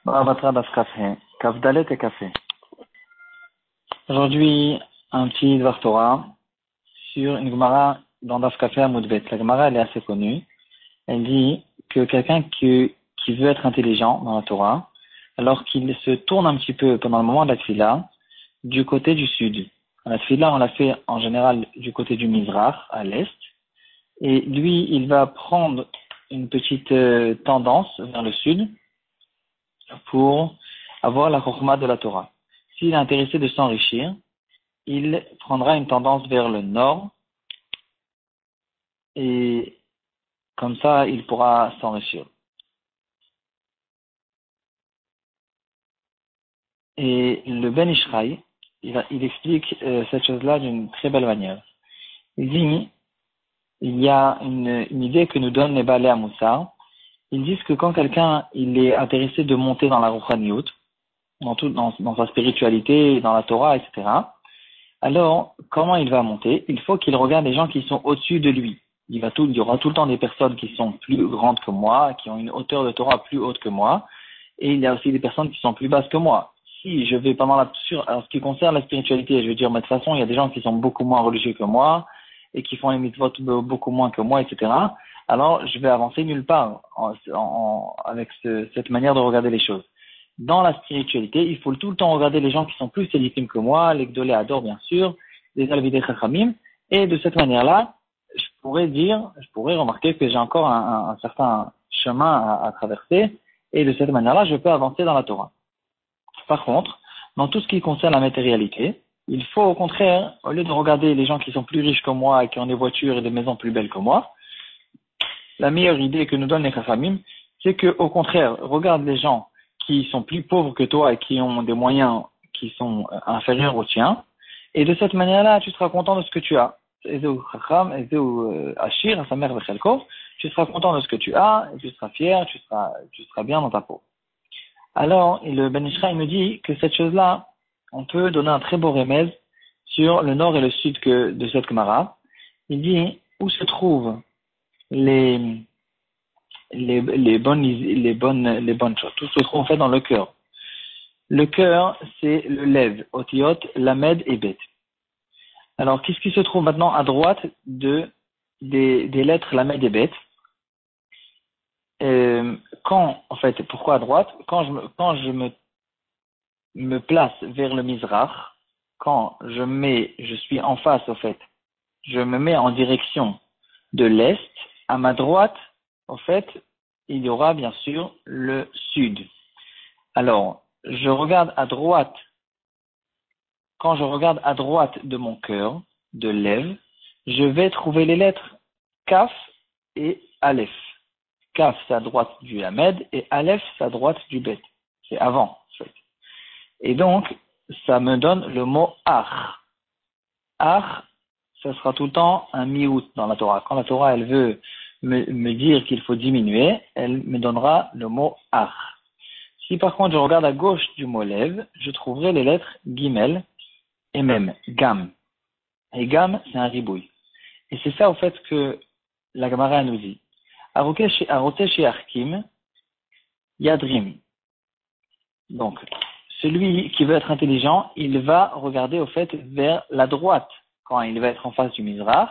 Bavatra Daf Café, Kafdalet et Café. Aujourd'hui, un petit Dvar Torah sur une Gemara dans Daf Café à Moudbet. La Gemara, elle est assez connue. Elle dit que quelqu'un qui veut être intelligent dans la Torah, alors qu'il se tourne un petit peu pendant le moment de la Tfila, du côté du sud. La Tfila, on l'a fait en général du côté du Mizrach, à l'est. Et lui, il va prendre une petite tendance vers le sud pour avoir la chokhma de la Torah. S'il est intéressé de s'enrichir, il prendra une tendance vers le nord et comme ça, il pourra s'enrichir. Et le Ben Ishraï, il explique cette chose-là d'une très belle manière. Il dit, il y a une idée que nous donnent les Balei Hamoussar. Ils disent que quand quelqu'un il est intéressé de monter dans la Rouchaniyut, dans sa spiritualité, dans la Torah, etc., alors, comment il va monter? Il faut qu'il regarde les gens qui sont au-dessus de lui. Il y aura tout le temps des personnes qui sont plus grandes que moi, qui ont une hauteur de Torah plus haute que moi, et il y a aussi des personnes qui sont plus basses que moi. Si je vais en ce qui concerne la spiritualité, je veux dire, mais de toute façon, il y a des gens qui sont beaucoup moins religieux que moi, et qui font les mitzvot beaucoup moins que moi, etc. Alors, je vais avancer nulle part avec cette manière de regarder les choses. Dans la spiritualité, il faut tout le temps regarder les gens qui sont plus sédikim que moi, les Gdolé Ador, bien sûr, les Alvidei Chachamim, et de cette manière-là, je pourrais remarquer que j'ai encore un certain chemin à traverser, et de cette manière-là, je peux avancer dans la Torah. Par contre, dans tout ce qui concerne la matérialité, il faut au contraire, au lieu de regarder les gens qui sont plus riches que moi et qui ont des voitures et des maisons plus belles que moi, la meilleure idée que nous donnent les Chachamim, c'est que, au contraire, regarde les gens qui sont plus pauvres que toi et qui ont des moyens qui sont inférieurs aux tiens. Et de cette manière-là, tu seras content de ce que tu as. Tu seras content de ce que tu as, et tu seras fier, tu seras bien dans ta peau. Alors, le Ben Ishraï me dit que cette chose-là, on peut donner un très beau remède sur le nord et le sud de cette Gemara. Il dit où se trouvent les bonnes choses. Tout se trouve en fait dans le cœur. Le cœur, c'est le lev, otiyot, lamed et bet. Alors, qu'est-ce qui se trouve maintenant à droite des lettres lamed et bet? Pourquoi à droite? Quand je me place vers le Mizrach, quand je suis en face, je me mets en direction de l'est, à ma droite, il y aura bien sûr le sud. Alors, je regarde à droite, quand je regarde à droite de mon cœur, de Lev, je vais trouver les lettres Kaf et Aleph. Kaf, c'est à droite du Lamed, et Aleph, c'est à droite du Bet. C'est avant, en fait. Et donc, ça me donne le mot Ach. Ach, ça sera tout le temps un miout dans la Torah. Quand la Torah, elle veut me dire qu'il faut diminuer, elle me donnera le mot Ach. Si par contre je regarde à gauche du mot Lev, je trouverai les lettres Gimel et même Gam. Et Gam, c'est un ribouille. Et c'est ça, que la Gemara nous dit. Arotesh et Arkim, Yadrim. Donc, celui qui veut être intelligent, il va regarder, vers la droite. Quand il va être en face du Mizrach,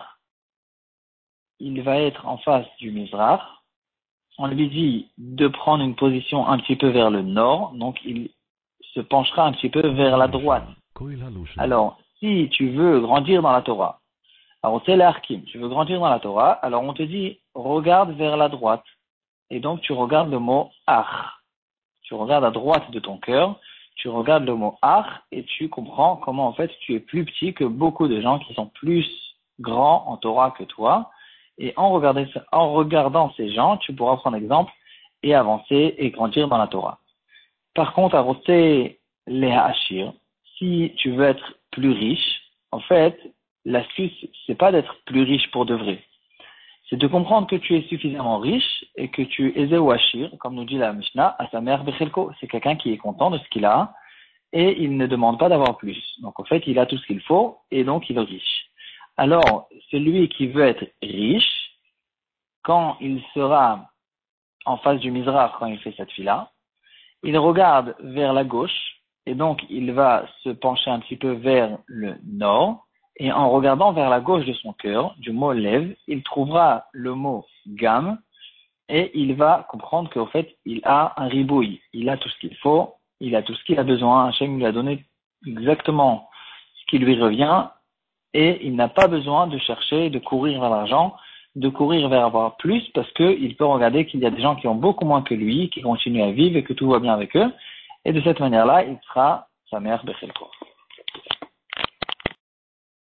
on lui dit de prendre une position un petit peu vers le nord, donc il se penchera un petit peu vers la droite. Alors, si tu veux grandir dans la Torah, tu veux grandir dans la Torah, alors on te dit, regarde vers la droite. Et donc, tu regardes le mot Ach. Tu regardes à droite de ton cœur, tu regardes le mot Ach, et tu comprends comment, tu es plus petit que beaucoup de gens qui sont plus grands en Torah que toi. Et en regardant ces gens, tu pourras prendre exemple et avancer et grandir dans la Torah. Par contre, Aroté les Hachir, si tu veux être plus riche, l'astuce, c'est pas d'être plus riche pour de vrai. C'est de comprendre que tu es suffisamment riche et que tu es Ezeu Hachir, comme nous dit la Mishnah, à sa mère Bechelko. C'est quelqu'un qui est content de ce qu'il a et il ne demande pas d'avoir plus. Donc, il a tout ce qu'il faut et donc il est riche. Alors, celui qui veut être riche, quand il sera en face du Mizrach, quand il fait cette fila, il regarde vers la gauche, et donc il va se pencher un petit peu vers le nord, et en regardant vers la gauche de son cœur, du mot lève, il trouvera le mot gam, et il va comprendre qu'au fait, il a un ribouille, il a tout ce qu'il faut, il a tout ce qu'il a besoin, Hachem lui a donné exactement ce qui lui revient, et il n'a pas besoin de chercher, de courir vers l'argent, de courir vers avoir plus, parce qu'il peut regarder qu'il y a des gens qui ont beaucoup moins que lui, qui continuent à vivre et que tout va bien avec eux, et de cette manière-là, il sera sa mère Bechelko.